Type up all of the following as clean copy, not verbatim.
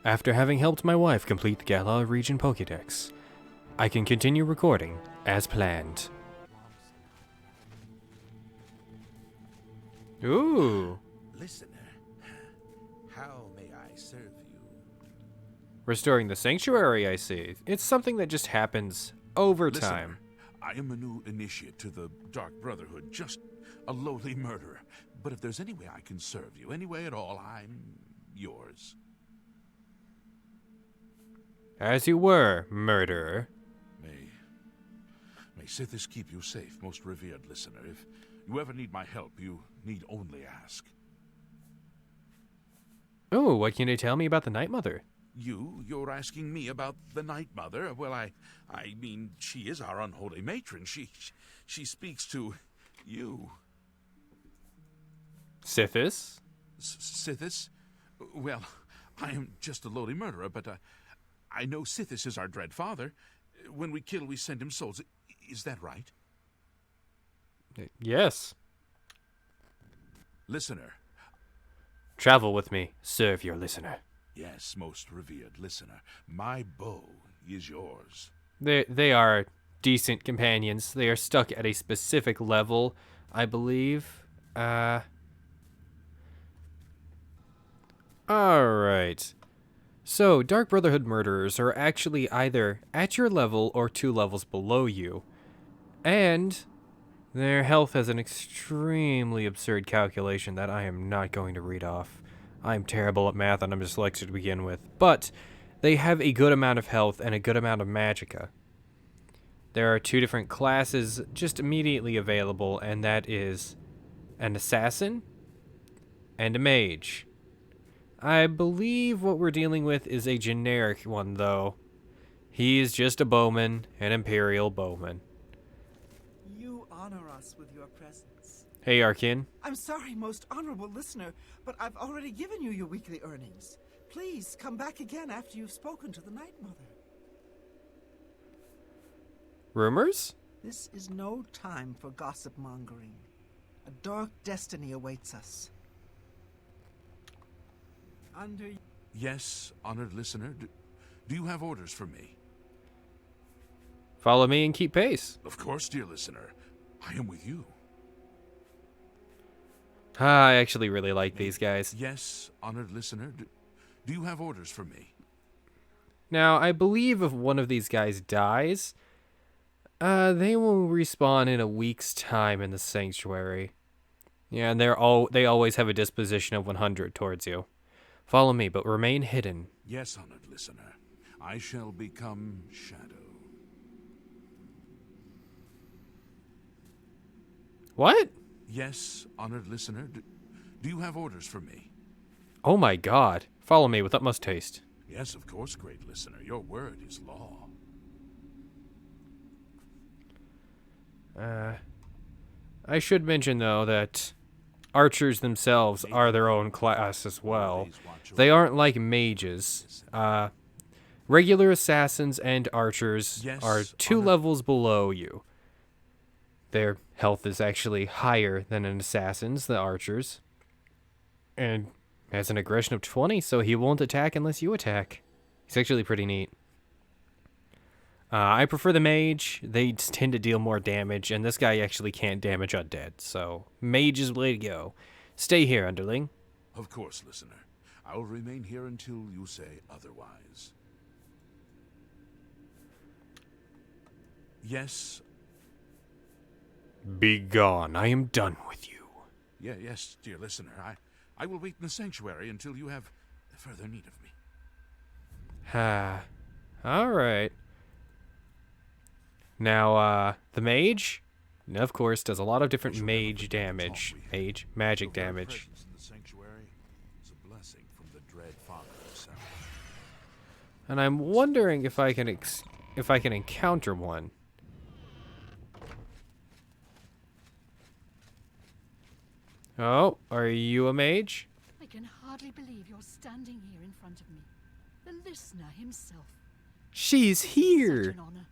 After having helped my wife complete the Gala region Pokédex, I can continue recording as planned. Ooh. Listener, how may I serve you? Restoring the sanctuary, I see. It's something that just happens over Listener, time. I am a new initiate to the Dark Brotherhood, just a lowly murderer. But if there's any way I can serve you, any way at all, I'm yours. As you were, murderer. May Sithis keep you safe, most revered listener. If you ever need my help, you need only ask. Oh, what can you tell me about the Night Mother? You're asking me about the Night Mother? Well, I mean, she is our unholy matron. She speaks to you. Sithis? Sithis? Well, I am just a lowly murderer, but I know Sithis is our dread father. When we kill, we send him souls. Is that right? Yes. Listener. Travel with me. Serve your listener. Yes, most revered listener. My bow is yours. They are decent companions. They are stuck at a specific level, I believe. Alright. So, Dark Brotherhood murderers are actually either at your level or 2 levels below you. And their health has an extremely absurd calculation that I am not going to read off. I'm terrible at math and I'm dyslexic to begin with. But they have a good amount of health and a good amount of magicka. There are 2 different classes just immediately available, and that is an assassin and a mage. I believe what we're dealing with is a generic one, though. He is just a bowman, an imperial bowman. You honor us with your presence. Hey, Arkin. I'm sorry, most honorable listener, but I've already given you your weekly earnings. Please come back again after you've spoken to the Night Mother. Rumors? This is no time for gossip mongering. A dark destiny awaits us. Yes, honored listener. Do you have orders for me? Follow me and keep pace. Of course, dear listener. I am with you. I actually really like these guys. Yes, honored listener. Do you have orders for me? Now, I believe if one of these guys dies, they will respawn in a week's time in the sanctuary. Yeah, and they always have a disposition of 100 towards you. Follow me, but remain hidden. Yes, honored listener. I shall become shadow. What? Yes, honored listener. Do you have orders for me? Oh my god. Follow me with utmost haste. Yes, of course, great listener. Your word is law. I should mention, though, that archers themselves are their own class as well. They aren't like mages. Regular assassins and archers are 2 levels below you. Their health is actually higher than an assassin's, the archers. And has an aggression of 20, so he won't attack unless you attack. It's actually pretty neat. I prefer the mage. They tend to deal more damage, and this guy actually can't damage undead, so mage is the way to go. Stay here, underling. Of course, listener. I will remain here until you say otherwise. Yes. Be gone. I am done with you. Yes, dear listener. I will wait in the sanctuary until you have further need of me. Alright. Now, the mage, of course, does a lot of different mage damage. Magic damage. And I'm wondering if I can encounter one. Oh, are you a mage? I can hardly believe you're standing here in front of me. The listener himself. She's here! Such an honor.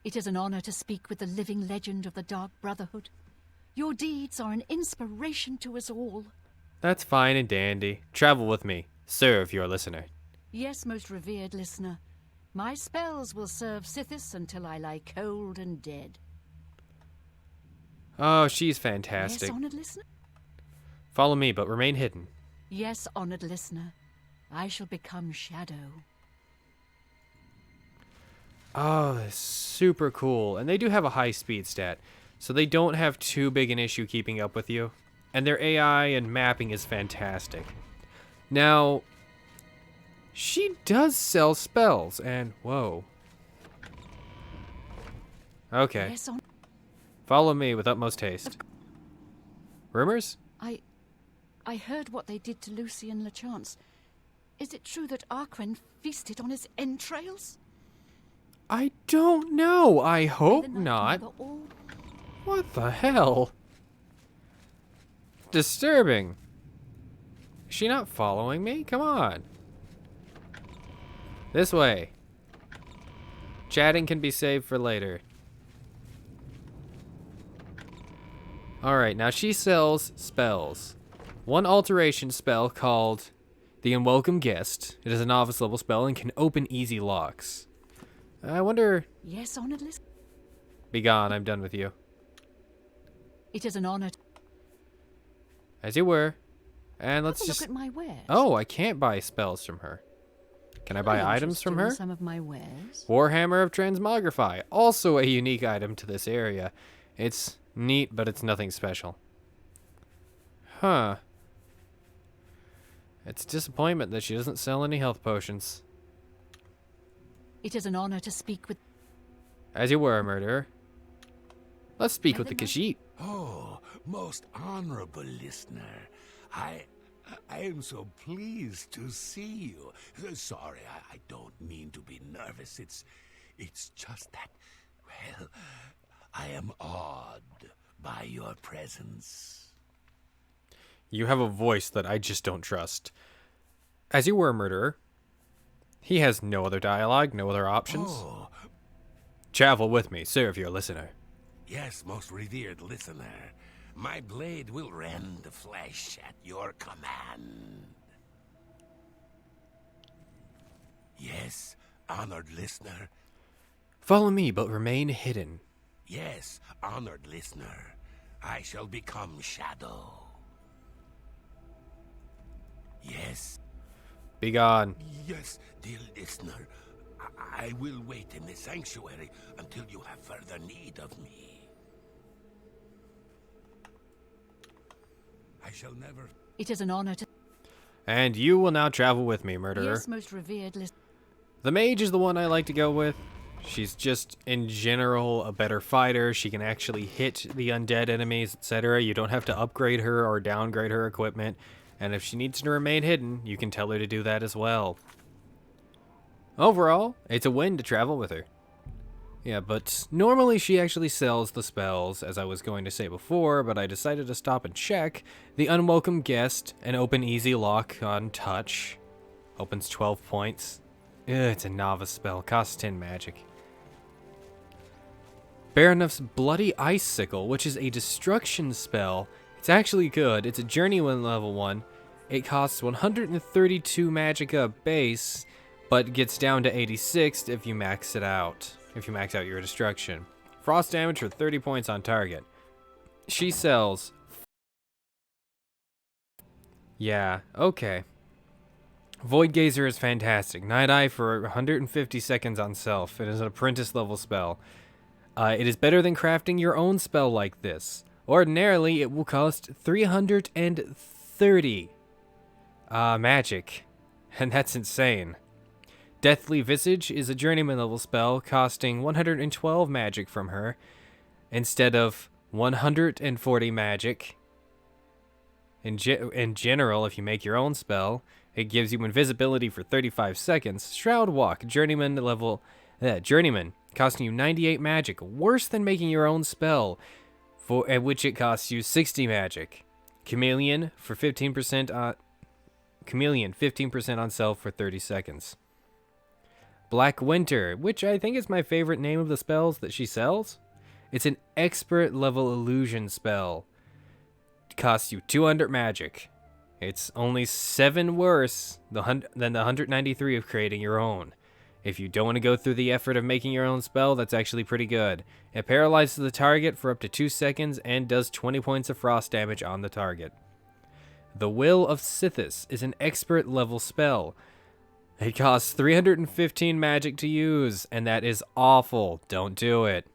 It is an honor to speak with the living legend of the Dark Brotherhood. Your deeds are an inspiration to us all. That's fine and dandy. Travel with me. Serve your listener. Yes, most revered listener. My spells will serve Sithis until I lie cold and dead. Oh, she's Yes, fantastic. honored listener? Follow me, but remain hidden. Yes, honored listener. I shall become shadow. Oh, it's super cool. And they do have a high speed stat, so they don't have too big an issue keeping up with you. And their AI and mapping is fantastic. Now, she does sell spells, and whoa. Okay, Yes, follow me with utmost haste. Rumors? I heard what they did to Lucy and LeChance. Is it true that Arquen feasted on his entrails? I don't know. I hope The Night not. Mother all- What the hell? Disturbing. Is she not following me? Come on. This way. Chatting can be saved for later. Alright, now she sells spells. One alteration spell called the Unwelcome Guest. It is a novice level spell and can open easy locks. I wonder... Yes, honored listener. Begone, I'm done with you. It is an honor to As you were. And let's have a just... look at my wares. Oh, I can't buy spells from her. Can I buy I'm items from interested in her? Some of my wares. Warhammer of Transmogrify. Also a unique item to this area. It's neat, but it's nothing special. Huh. It's a disappointment that she doesn't sell any health potions. It is an honor to speak with. As you were, murderer. Let's speak with the Khajiit. Oh, most honorable listener. I am so pleased to see you. Sorry, I don't mean to be nervous. It's just that, well, I am awed by your presence. You have a voice that I just don't trust. As you were, murderer. He has no other dialogue, no other options. Oh, Travel with me, serve your listener. yes, most revered listener. My blade will rend the flesh at your command. Yes, honored listener. Follow me, but remain hidden. Yes, honored listener. I shall become shadow. Yes, Begone. yes, dear listener. I will wait in the sanctuary until you have further need of me. I shall never... It is an honor to. And you will now travel with me, murderer. Yes, most revered listener. The mage is the one I like to go with. She's just, in general, a better fighter. She can actually hit the undead enemies, etc. You don't have to upgrade her or downgrade her equipment. And if she needs to remain hidden, you can tell her to do that as well. Overall, it's a win to travel with her. Yeah, but normally she actually sells the spells, as I was going to say before, but I decided to stop and check. The Unwelcome Guest, an open easy lock on touch. Opens 12 points. Ugh, it's a novice spell, costs 10 magic. Baroneff's Bloody Icicle, which is a destruction spell. It's actually good. It's a journeyman level 1. It costs 132 magicka base, but gets down to 86 if you max it out. If you max out your destruction. Frost damage for 30 points on target. She sells. Yeah, okay. Void Gazer is fantastic. Night Eye for 150 seconds on self. It is an apprentice level spell. It is better than crafting your own spell like this. Ordinarily, it will cost 330 magic. And that's insane. Deathly Visage is a journeyman level spell costing 112 magic from her instead of 140 magic. In general, if you make your own spell, it gives you invisibility for 35 seconds. Shroud Walk, journeyman costing you 98 magic, worse than making your own spell, at which it costs you 60 magic. Chameleon for 15% Chameleon 15% on self for 30 seconds. Black Winter, which I think is my favorite name of the spells that she sells. It's an expert level illusion spell. It costs you 200 magic. It's only 7 worse than the 193 of creating your own. If you don't want to go through the effort of making your own spell, that's actually pretty good. It paralyzes the target for up to 2 seconds and does 20 points of frost damage on the target. The Will of Sithis is an expert level spell. It costs 315 magic to use, and that is awful. Don't do it.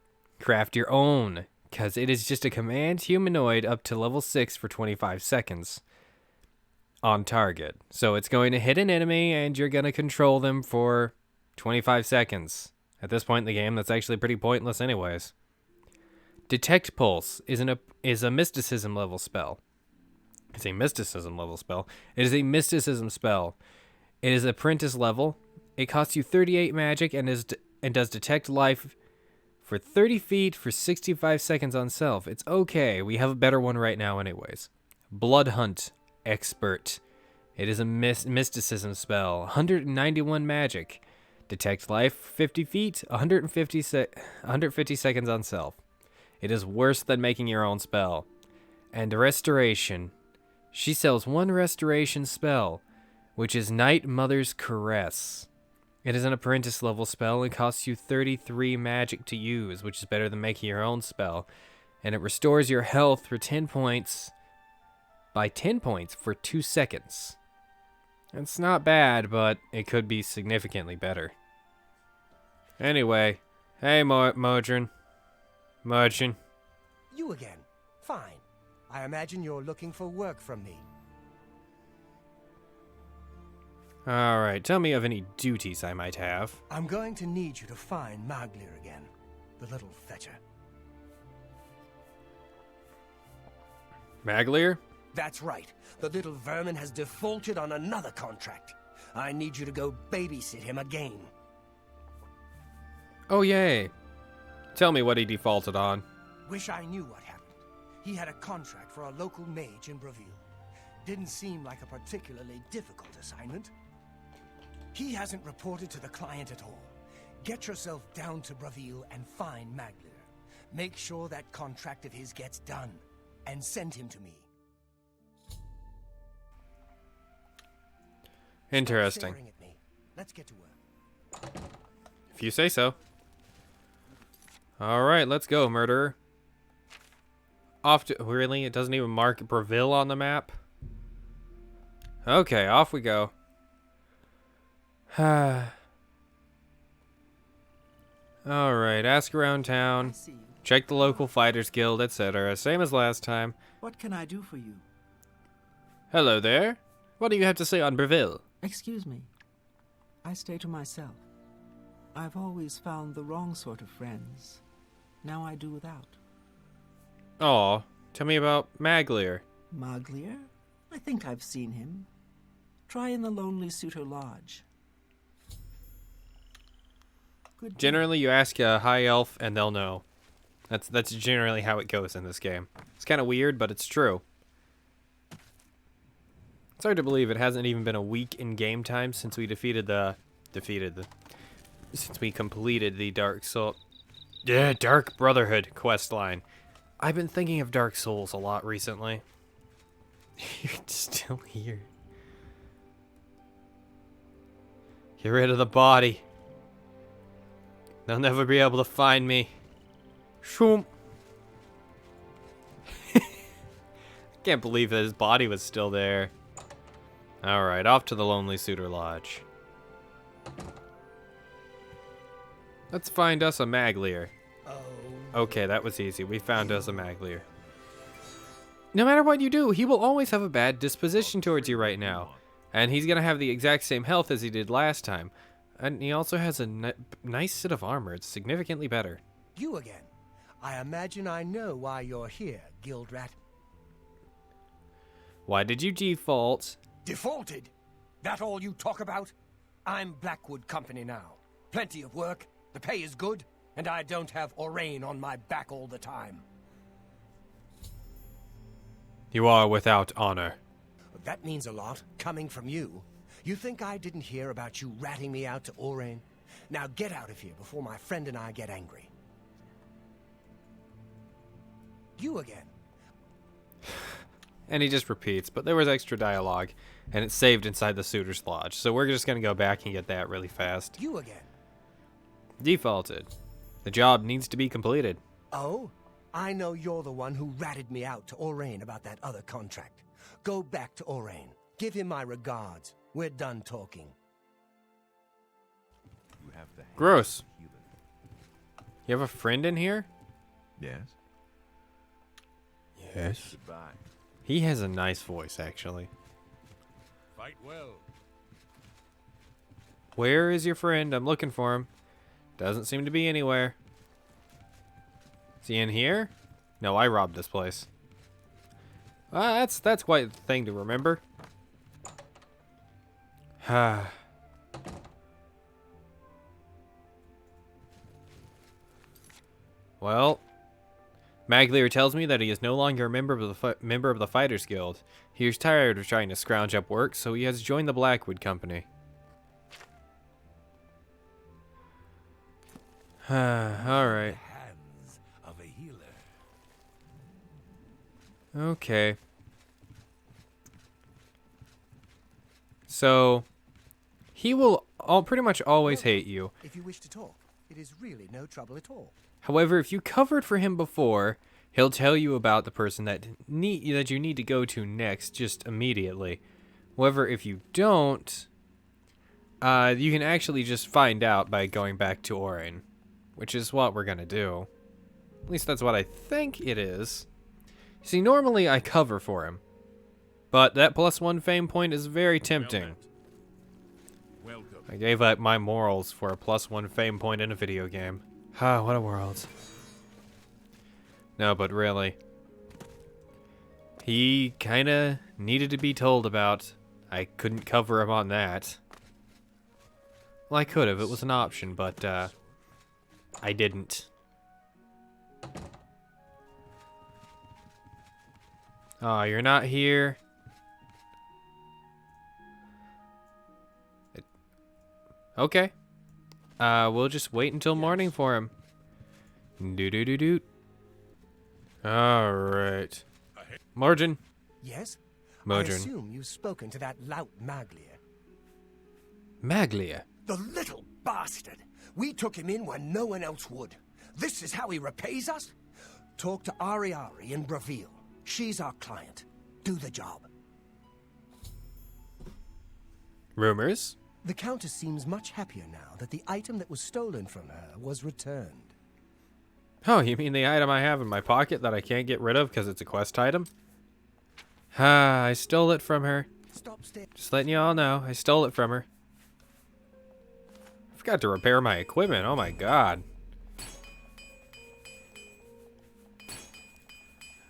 Craft your own, because it is just a command humanoid up to level 6 for 25 seconds. On target. So it's going to hit an enemy, and you're going to control them for 25 seconds. At this point in the game, that's actually pretty pointless anyways. Detect Pulse is a mysticism level spell. It's a mysticism level spell. It is a mysticism spell. It is apprentice level. It costs you 38 magic and does detect life for 30 feet for 65 seconds on self. It's okay. We have a better one right now anyways. Blood Hunt Expert. It is a mysticism spell. 191 magic. Detect life 50 feet, 150 seconds on self. It is worse than making your own spell. And Restoration. She sells 1 restoration spell, which is Night Mother's Caress. It is an apprentice level spell and costs you 33 magic to use, which is better than making your own spell. And it restores your health for 10 points by 10 points for 2 seconds. It's not bad, but it could be significantly better. Anyway, hey Modron. You again. Fine. I imagine you're looking for work from me. Alright, tell me of any duties I might have. I'm going to need you to find Maglir again, the little fetcher. Maglir? That's right. The little vermin has defaulted on another contract. I need you to go babysit him again. Oh, yay. Tell me what he defaulted on. Wish I knew what happened. He had a contract for a local mage in Bravil. Didn't seem like a particularly difficult assignment. He hasn't reported to the client at all. Get yourself down to Bravil and find Maglir. Make sure that contract of his gets done, and send him to me. Interesting. Stop staring at me. Let's get to work. If you say so. Alright, let's go, murderer. Off to... Really? It doesn't even mark Bravil on the map? Okay, off we go. Alright, ask around town. I see you. Check the local fighters guild, etc. Same as last time. What can I do for you? Hello there. What do you have to say on Bravil? Excuse me. I stay to myself. I've always found the wrong sort of friends. Now I do without. Aw, tell me about Maglir. Maglir? I think I've seen him. Try in the Lonely Suitor Lodge. Good. Generally, you ask a high elf and they'll know. That's generally how it goes in this game. It's kind of weird, but it's true. It's hard to believe it hasn't even been a week in game time since we since we completed the Dark Brotherhood quest line. I've been thinking of Dark Souls a lot recently. You're still here. Get rid of the body. They'll never be able to find me. Shoom. Can't believe that his body was still there. Alright, off to the Lonely Suitor Lodge. Let's find us a Maglir. Okay, that was easy. We found us a Maglir. No matter what you do, he will always have a bad disposition towards you right now. And he's going to have the exact same health as he did last time. And he also has a nice set of armor. It's significantly better. You again. I imagine I know why you're here, Guild Rat. Why did you default? Defaulted? That all you talk about? I'm Blackwood Company now. Plenty of work, the pay is good, and I don't have Orain on my back all the time. You are without honor. That means a lot, coming from you. You think I didn't hear about you ratting me out to Orain? Now get out of here before my friend and I get angry. You again. And he just repeats, but there was extra dialogue, and it's saved inside the Suitor's Lodge. So we're just going to go back and get that really fast. You again? Defaulted. The job needs to be completed. Oh? I know you're the one who ratted me out to Orain about that other contract. Go back to Orain. Give him my regards. We're done talking. Gross. You have a friend in here? Yes. Yes. Goodbye. He has a nice voice, actually. Fight well. Where is your friend? I'm looking for him. Doesn't seem to be anywhere. Is he in here? No, I robbed this place. That's quite a thing to remember. Well, Maglier tells me that he is no longer a member of the Fighters Guild. He is tired of trying to scrounge up work, so he has joined the Blackwood Company. Alright. Hands of a healer. Okay. So, he will pretty much always hate you. If you wish to talk, it is really no trouble at all. However, if you covered for him before, he'll tell you about the person that you need to go to next just immediately. However, if you don't, you can actually just find out by going back to Orain, which is what we're going to do. At least that's what I think it is. See, normally I cover for him, but that +1 fame point is very tempting. Welcome. I gave up my morals for a +1 fame point in a video game. Ah, what a world. No, but really. He kinda needed to be told about. I couldn't cover him on that. Well, I could have. It was an option, but, I didn't. Oh, you're not here? Okay. We'll just wait until morning for him. Doo-doo-doo-doo. Alright. Margin. Yes? I Margin. assume you've spoken to that lout Maglier. Maglia. The little bastard! We took him in when no one else would. This is how he repays us? Talk to Ariari in Bravil. She's our client. Do the job. Rumors? The Countess seems much happier now that the item that was stolen from her was returned. Oh, you mean the item I have in my pocket that I can't get rid of because it's a quest item? Ah, I stole it from her. Stop staring. Just letting you all know, I stole it from her. I forgot to repair my equipment, oh my god.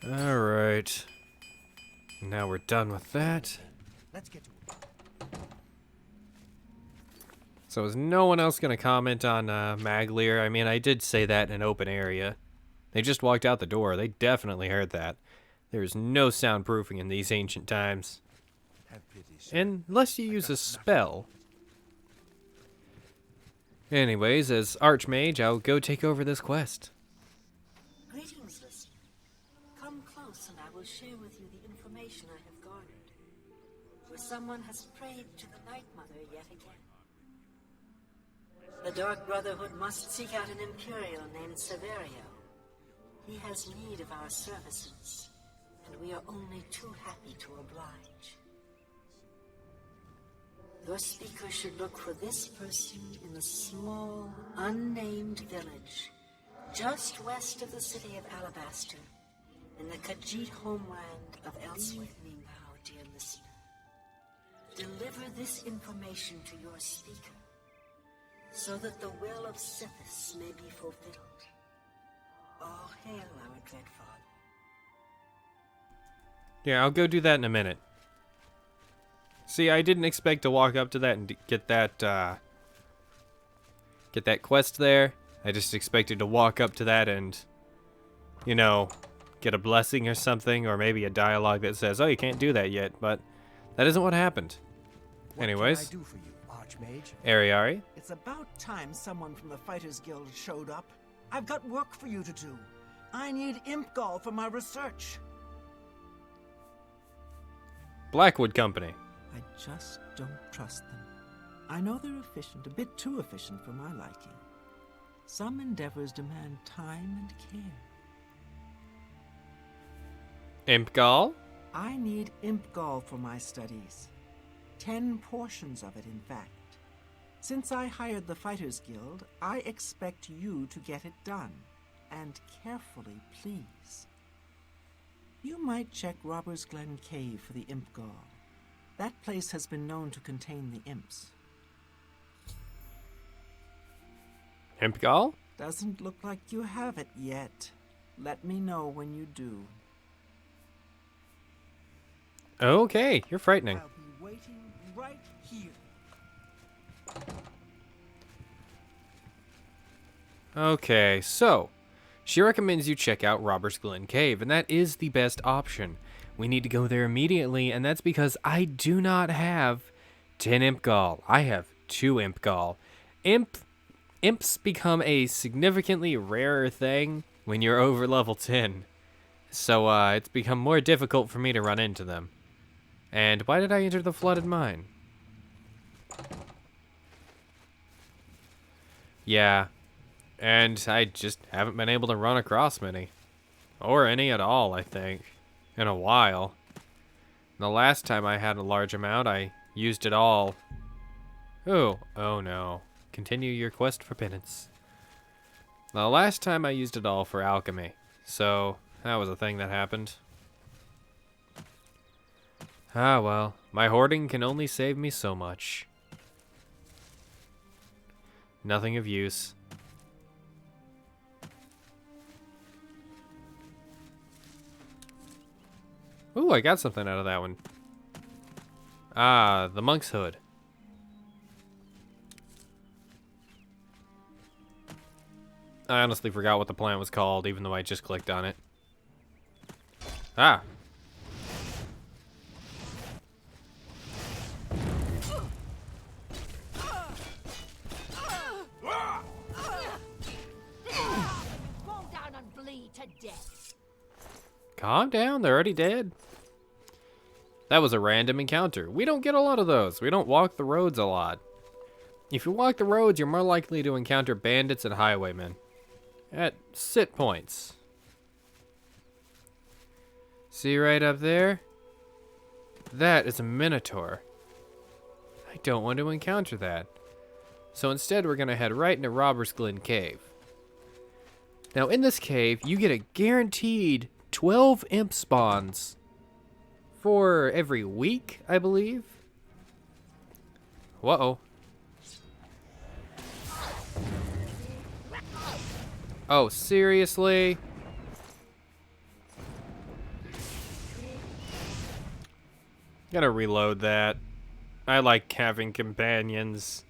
Alright. Now we're done with that. Let's get to it. So is no one else going to comment on Maglier? I mean, I did say that in an open area. They just walked out the door. They definitely heard that. There's no soundproofing in these ancient times. Have pity, sir. Unless you use a spell. Anyways, as Archmage, I'll go take over this quest. Greetings, listener. Come close and I will share with you the information I have garnered. For someone has prayed to the Night Mother yet again. The Dark Brotherhood must seek out an Imperial named Severio. He has need of our services, and we are only too happy to oblige. Your speaker should look for this person in a small, unnamed village, just west of the city of Alabaster, in the Khajiit homeland of Elswith. Now, dear listener, deliver this information to your speaker, so that the will of Sithis may be fulfilled. All hail our dread father. Yeah, I'll go do that in a minute. See, I didn't expect to walk up to that and get that quest there. I just expected to walk up to that and, you know, get a blessing or something, or maybe a dialogue that says, oh, you can't do that yet, but that isn't what happened. Anyways. What can I do for you, Archmage? Ariari. It's about time someone from the Fighters Guild showed up. I've got work for you to do. I need imp gall for my research. Blackwood Company. I just don't trust them. I know they're efficient, a bit too efficient for my liking. Some endeavors demand time and care. Impgall? I need Impgall for my studies. 10 portions of it, in fact. Since I hired the Fighters Guild, I expect you to get it done. And carefully, please. You might check Robbers Glen Cave for the Impgall. That place has been known to contain the imps. Impgall? Doesn't look like you have it yet. Let me know when you do. Okay, you're frightening. I'll be waiting right here. Okay, so she recommends you check out Robbers Glen Cave, and that is the best option. We need to go there immediately, and that's because I do not have 10 Impgall. I have 2 Impgall. Imps become a significantly rarer thing when you're over level 10. So it's become more difficult for me to run into them. And why did I enter the flooded mine? Yeah, and I just haven't been able to run across many. Or any at all, I think. In a while. The last time I had a large amount, I used it all. Oh no. Continue your quest for penance. The last time I used it all for alchemy. So, that was a thing that happened. Ah well, my hoarding can only save me so much. Nothing of use. Ooh, I got something out of that one. Ah, the monk's hood. I honestly forgot what the plant was called, even though I just clicked on it. Ah. Fall down and bleed to death. Calm down, they're already dead. That was a random encounter. We don't get a lot of those. We don't walk the roads a lot. If you walk the roads, you're more likely to encounter bandits and highwaymen. At sit points. See right up there? That is a minotaur. I don't want to encounter that. So instead, we're going to head right into Robbers Glen Cave. Now, in this cave, you get a guaranteed 12 imp spawns for every week, I believe. Whoa. Oh, seriously? Gotta reload that. I like having companions.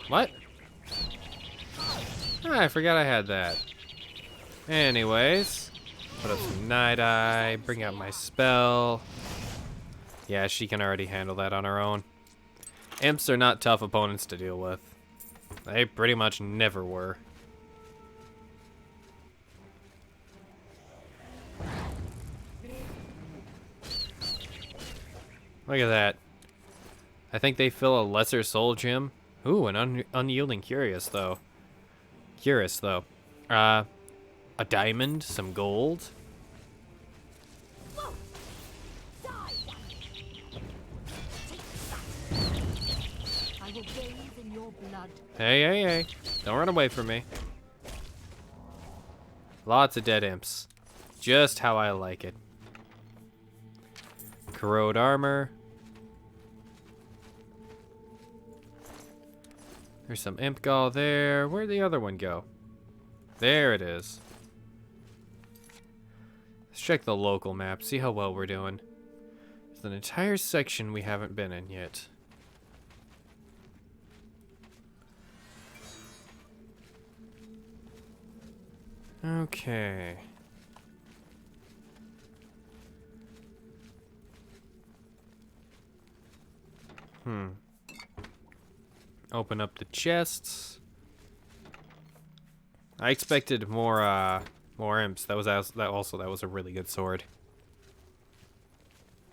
What? Ah, I forgot I had that. Anyways, put up some Night Eye, bring out my spell. Yeah, she can already handle that on her own. Imps are not tough opponents to deal with. They pretty much never were. Look at that. I think they fill a lesser soul gem. Ooh, an unyielding Curious, though. A diamond, some gold. I will bathe in your blood. Hey. Don't run away from me. Lots of dead imps. Just how I like it. Corrode armor. There's some imp gall there. Where'd the other one go? There it is. Let's check the local map, see how well we're doing. There's an entire section we haven't been in yet. Okay. Open up the chests. I expected more imps. That was a really good sword.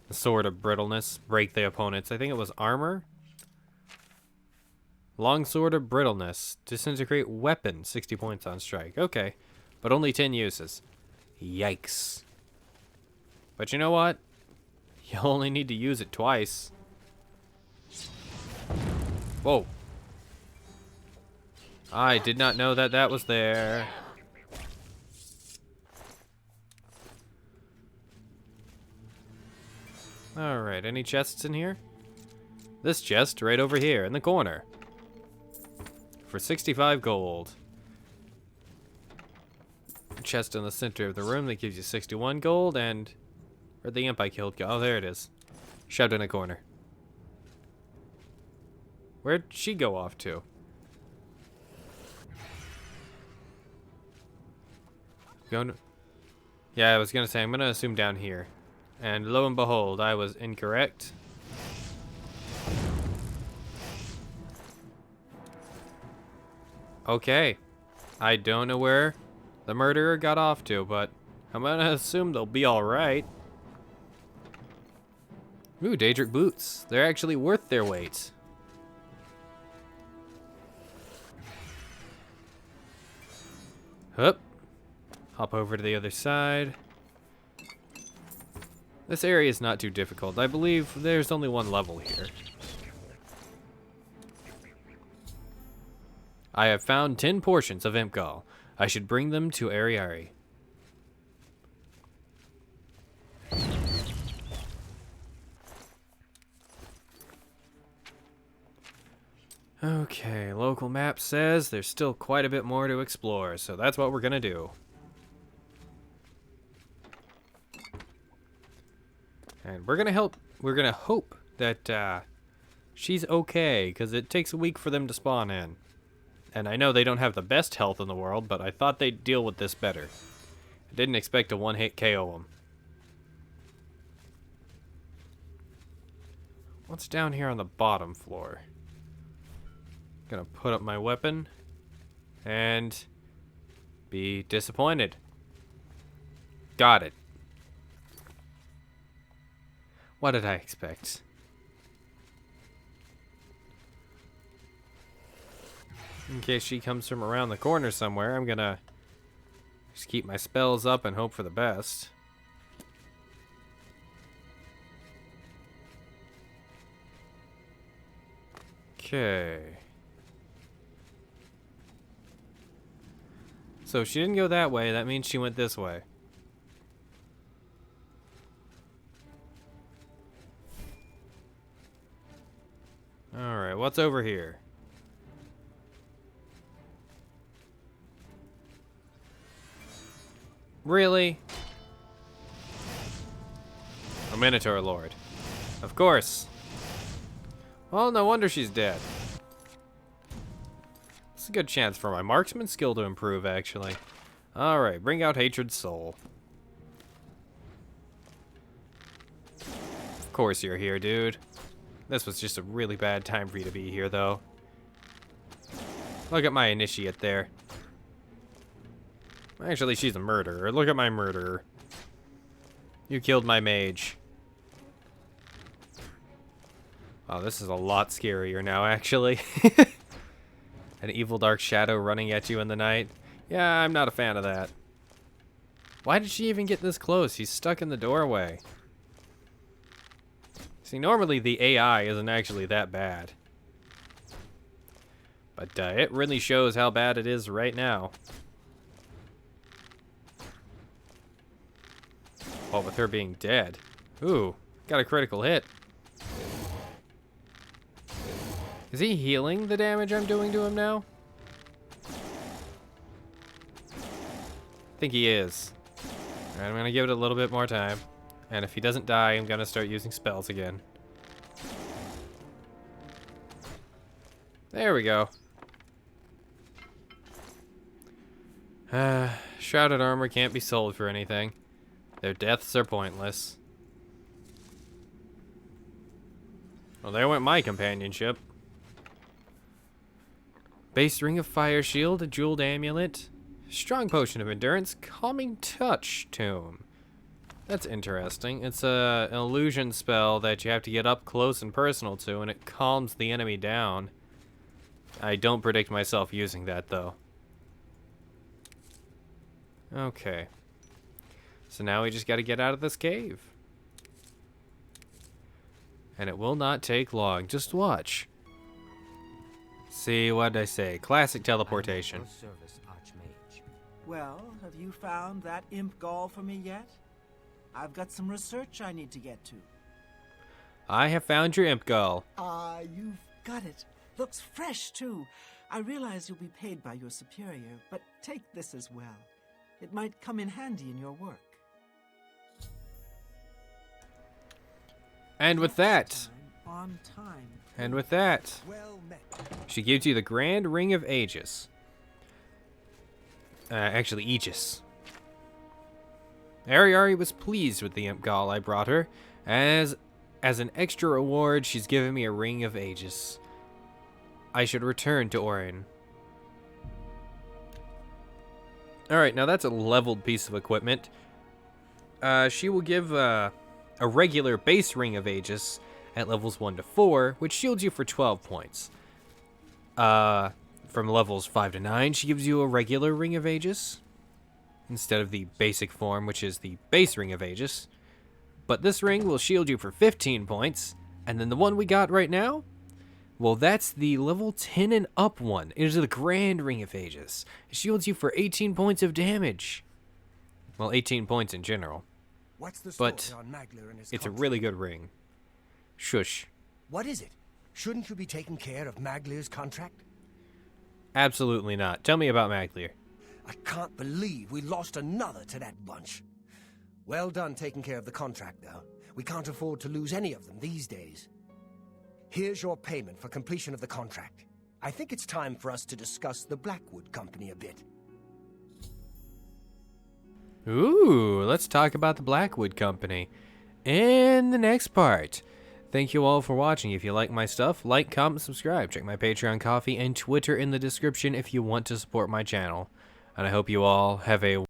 The sword of brittleness, break the opponents. I think it was armor. Long sword of brittleness, disintegrate weapon, 60 points on strike. Okay, but only 10 uses. Yikes. But you know what? You only need to use it twice. Whoa. I did not know that that was there. Alright, any chests in here? This chest right over here in the corner. For 65 gold. A chest in the center of the room that gives you 61 gold, and where'd the imp I killed go? Oh, there it is. Shoved in a corner. Where'd she go off to? Yeah, I was gonna say, I'm gonna assume down here. And lo and behold, I was incorrect. Okay. I don't know where the murderer got off to, but I'm gonna assume they'll be alright. Ooh, Daedric boots. They're actually worth their weight. Hup. Hop over to the other side. This area is not too difficult. I believe there's only one level here. I have found 10 portions of imp gall. I should bring them to Ariari. Okay, local map says there's still quite a bit more to explore, so that's what we're gonna do. And we're gonna hope that she's okay, because it takes a week for them to spawn in. And I know they don't have the best health in the world, but I thought they'd deal with this better. I didn't expect to one-hit KO them. What's down here on the bottom floor? Gonna put up my weapon and be disappointed. Got it. What did I expect? In case she comes from around the corner somewhere, I'm gonna just keep my spells up and hope for the best. Okay. So if she didn't go that way, that means she went this way. Alright, what's over here? Really? A Minotaur Lord. Of course. Well, no wonder she's dead. It's a good chance for my marksman skill to improve, actually. Alright, bring out Hatred's Soul. Of course you're here, dude. This was just a really bad time for you to be here, though. Look at my initiate there. Actually, she's a murderer. Look at my murderer. You killed my mage. Oh, this is a lot scarier now, actually. An evil dark shadow running at you in the night. Yeah, I'm not a fan of that. Why did she even get this close? He's stuck in the doorway. See, normally the AI isn't actually that bad. But it really shows how bad it is right now. Oh, with her being dead. Ooh, got a critical hit. Is he healing the damage I'm doing to him now? I think he is. Alright, I'm gonna give it a little bit more time. And if he doesn't die, I'm gonna start using spells again. There we go. Shrouded armor can't be sold for anything. Their deaths are pointless. Well, there went my companionship. Base ring of fire shield, a jeweled amulet, Strong potion of endurance, calming touch tomb. That's interesting. It's an illusion spell that you have to get up close and personal to, and it calms the enemy down. I don't predict myself using that, though. Okay. So now we just gotta get out of this cave. And it will not take long. Just watch. See, what did I say? Classic teleportation. Well, have you found that imp gall for me yet? I've got some research I need to get to. I have found your imp gall. You've got it. Looks fresh, too. I realize you'll be paid by your superior, but take this as well. It might come in handy in your work. And with that, On time. and with that, Well met. she gives you the Grand Ring of Aegis. Actually, Aegis. Ariari was pleased with the imp gall I brought her. As an extra reward, she's given me a Ring of Aegis. I should return to Orin. Alright, now that's a leveled piece of equipment. She will give a regular base Ring of Aegis at levels 1 to 4, which shields you for 12 points. From levels 5 to 9, she gives you a regular Ring of Aegis instead of the basic form, which is the base Ring of Aegis. But this ring will shield you for 15 points, and then the one we got right now, well, that's the level 10 and up one. It is the Grand Ring of Aegis. It shields you for 18 points of damage. Well, 18 points in general. What's the story But on Magler and his it's a contract? really good ring. Shush. What is it? Shouldn't you be taking care of Magler's contract? Absolutely not. Tell me about Maglir. I can't believe we lost another to that bunch. Well done taking care of the contract, though. We can't afford to lose any of them these days. Here's your payment for completion of the contract. I think it's time for us to discuss the Blackwood Company a bit. Ooh, let's talk about the Blackwood Company in the next part. Thank you all for watching. If you like my stuff, like, comment, subscribe. Check my Patreon, Coffee, and Twitter in the description if you want to support my channel. And I hope you all have a